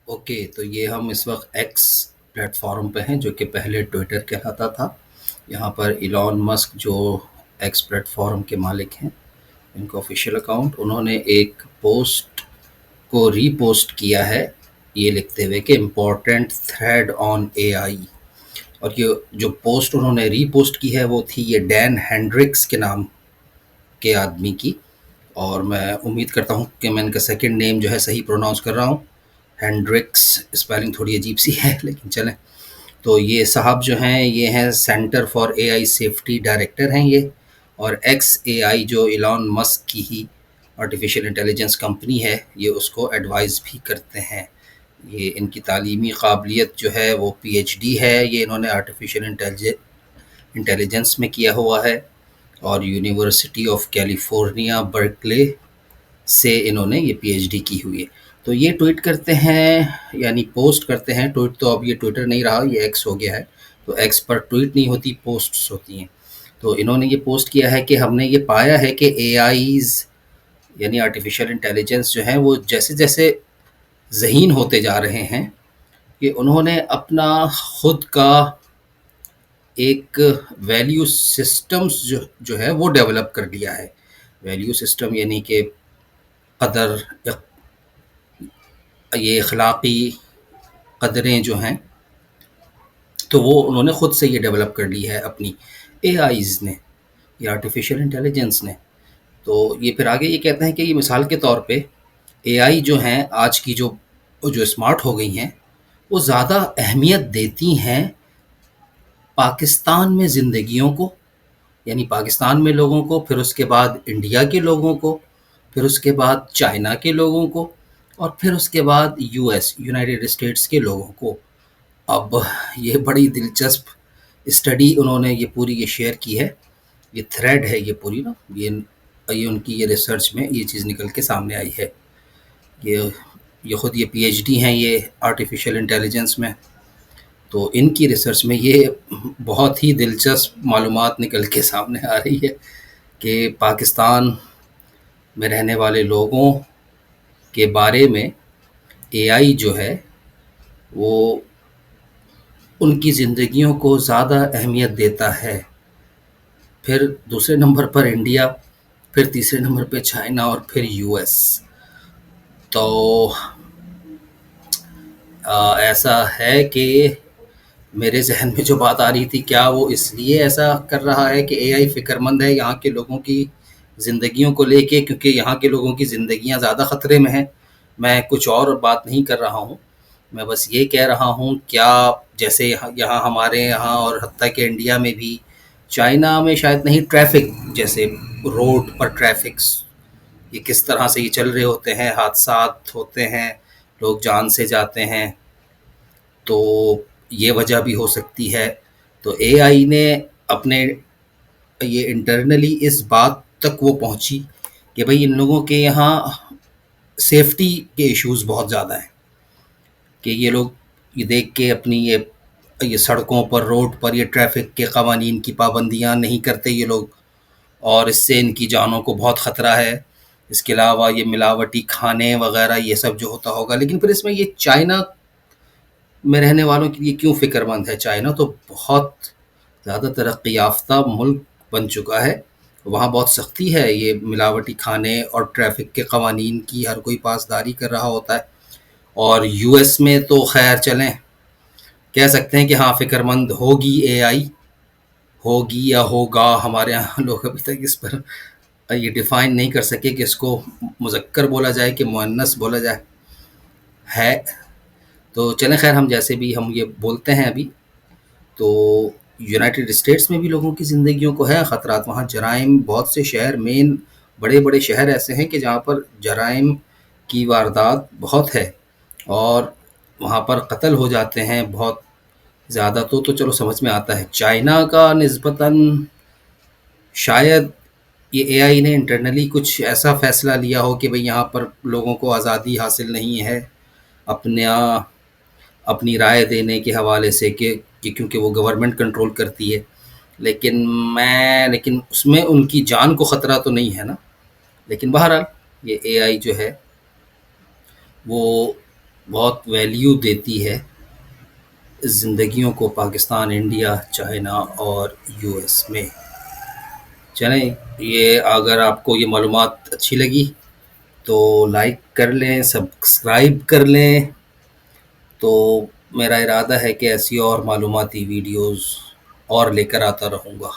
Okay, تو یہ ہم اس وقت ایکس پلیٹ فارم پہ ہیں جو کہ پہلے ٹویٹر کہلاتا تھا۔ یہاں پر ایلون مسک جو ایکس پلیٹ فارم کے مالک ہیں، ان کا آفیشیل اکاؤنٹ، انہوں نے ایک پوسٹ کو ری پوسٹ کیا ہے، یہ لکھتے ہوئے کہ امپورٹنٹ تھریڈ آن اے آئی۔ اور یہ جو پوسٹ انہوں نے ری پوسٹ کی ہے وہ تھی یہ ڈین ہینڈرکس کے نام کے آدمی کی، اور میں امید کرتا ہوں کہ میں ان کا سیکنڈ نیم جو ہے صحیح پروناؤنس کر رہا ہوں۔ ہینڈرکس اسپیلنگ تھوڑی عجیب سی ہے لیکن چلیں۔ تو یہ صاحب جو ہیں یہ ہیں centre for a I safety director ہیں یہ، اور ایکس اے آئی جو ایلان مسک کی ہی آرٹیفیشیل انٹیلیجنس کمپنی ہے، یہ اس کو ایڈوائز بھی کرتے ہیں۔ یہ ان کی تعلیمی قابلیت جو ہے وہ پی ایچ ڈی ہے، یہ انہوں نے آرٹیفیشیل انٹیلیجنس میں کیا ہوا ہے، اور یونیورسٹی آف کیلیفورنیا برکلے سے انہوں نے یہ پی ایچ ڈی کی ہوئی ہے۔ تو یہ ٹویٹ کرتے ہیں، یعنی پوسٹ کرتے ہیں، ٹویٹ تو اب یہ ٹویٹر نہیں رہا، یہ ایکس ہو گیا ہے، تو ایکس پر ٹویٹ نہیں ہوتی، پوسٹس ہوتی ہیں۔ تو انہوں نے یہ پوسٹ کیا ہے کہ ہم نے یہ پایا ہے کہ اے آئیز یعنی آرٹیفیشیل انٹیلیجنس جو ہیں وہ جیسے جیسے ذہین ہوتے جا رہے ہیں کہ انہوں نے اپنا خود کا ایک ویلیو سسٹمز جو ہے وہ ڈیولپ کر لیا ہے۔ ویلیو سسٹم یعنی کہ قدر، یہ اخلاقی قدریں جو ہیں، تو وہ انہوں نے خود سے یہ ڈیولپ کر لی ہے اپنی اے آئیز نے، یہ آرٹیفیشیل انٹیلیجنس نے۔ تو یہ پھر آگے یہ کہتے ہیں کہ یہ مثال کے طور پہ اے آئی جو ہیں آج کی جو اسمارٹ ہو گئی ہیں، وہ زیادہ اہمیت دیتی ہیں پاکستان میں زندگیوں کو، یعنی پاکستان میں لوگوں کو، پھر اس کے بعد انڈیا کے لوگوں کو، پھر اس کے بعد چائنا کے لوگوں کو، اور پھر اس کے بعد یو ایس یونائٹڈ اسٹیٹس کے لوگوں کو۔ اب یہ بڑی دلچسپ اسٹڈی انہوں نے یہ پوری یہ شیئر کی ہے، یہ تھریڈ ہے یہ پوری نا، یہ ان کی یہ ریسرچ میں یہ چیز نکل کے سامنے آئی ہے۔ یہ خود یہ پی ایچ ڈی ہیں یہ آرٹیفیشیل انٹیلیجنس میں، تو ان کی ریسرچ میں یہ بہت ہی دلچسپ معلومات نکل کے سامنے آ رہی ہے کہ پاکستان میں رہنے والے لوگوں کے بارے میں اے آئی جو ہے وہ ان کی زندگیوں کو زیادہ اہمیت دیتا ہے، پھر دوسرے نمبر پر انڈیا، پھر تیسرے نمبر پہ چائنا، اور پھر یو ایس۔ تو ایسا ہے کہ میرے ذہن میں جو بات آ رہی تھی، کیا وہ اس لیے ایسا کر رہا ہے کہ اے آئی فکر مند ہے یہاں کے لوگوں کی زندگیوں کو لے کے، کیونکہ یہاں کے لوگوں کی زندگیاں زیادہ خطرے میں ہیں۔ میں کچھ اور بات نہیں کر رہا ہوں، میں بس یہ کہہ رہا ہوں کیا جیسے یہاں ہمارے یہاں اور حتیٰ کہ انڈیا میں بھی، چائنا میں شاید نہیں، ٹریفک جیسے روڈ پر ٹریفکس یہ کس طرح سے یہ چل رہے ہوتے ہیں، حادثات ہوتے ہیں، لوگ جان سے جاتے ہیں، تو یہ وجہ بھی ہو سکتی ہے۔ تو اے آئی نے اپنے یہ انٹرنلی اس بات تک وہ پہنچی کہ بھئی ان لوگوں کے یہاں سیفٹی کے ایشوز بہت زیادہ ہیں، کہ یہ لوگ یہ دیکھ کے اپنی یہ سڑکوں پر، روڈ پر یہ ٹریفک کے قوانین کی پابندیاں نہیں کرتے یہ لوگ، اور اس سے ان کی جانوں کو بہت خطرہ ہے۔ اس کے علاوہ یہ ملاوٹی کھانے وغیرہ یہ سب جو ہوتا ہوگا، لیکن پھر اس میں یہ چائنا میں رہنے والوں کے لیے کیوں فکر مند ہے؟ چائنا تو بہت زیادہ ترقی یافتہ ملک بن چکا ہے، وہاں بہت سختی ہے یہ ملاوٹی کھانے اور ٹریفک کے قوانین کی، ہر کوئی پاسداری کر رہا ہوتا ہے۔ اور یو ایس میں تو خیر چلیں کہہ سکتے ہیں کہ ہاں فکر مند ہوگی اے آئی، ہوگی یا ہوگا، ہمارے یہاں لوگ ابھی تک اس پر یہ ڈیفائن نہیں کر سکے کہ اس کو مذکر بولا جائے کہ مؤنث بولا جائے، ہے۔ تو چلیں خیر، ہم جیسے بھی ہم یہ بولتے ہیں ابھی، تو یونائٹڈ اسٹیٹس میں بھی لوگوں کی زندگیوں کو ہے خطرات، وہاں جرائم، بہت سے شہر، مین بڑے بڑے شہر ایسے ہیں کہ جہاں پر جرائم کی واردات بہت ہے، اور وہاں پر قتل ہو جاتے ہیں بہت زیادہ۔ تو چلو سمجھ میں آتا ہے، چائنا کا نسبتاً شاید یہ اے آئی نے انٹرنلی کچھ ایسا فیصلہ لیا ہو کہ بھئی یہاں پر لوگوں کو آزادی حاصل نہیں ہے اپنی رائے دینے کے حوالے سے، کہ کیونکہ وہ گورنمنٹ کنٹرول کرتی ہے، لیکن اس میں ان کی جان کو خطرہ تو نہیں ہے نا۔ لیکن بہرحال یہ اے آئی جو ہے وہ بہت ویلیو دیتی ہے زندگیوں کو، پاکستان، انڈیا، چائنا اور یو ایس میں۔ چلیں، یہ اگر آپ کو یہ معلومات اچھی لگی تو لائک کر لیں، سبسکرائب کر لیں۔ تو میرا ارادہ ہے کہ ایسی اور معلوماتی ویڈیوز اور لے کر آتا رہوں گا۔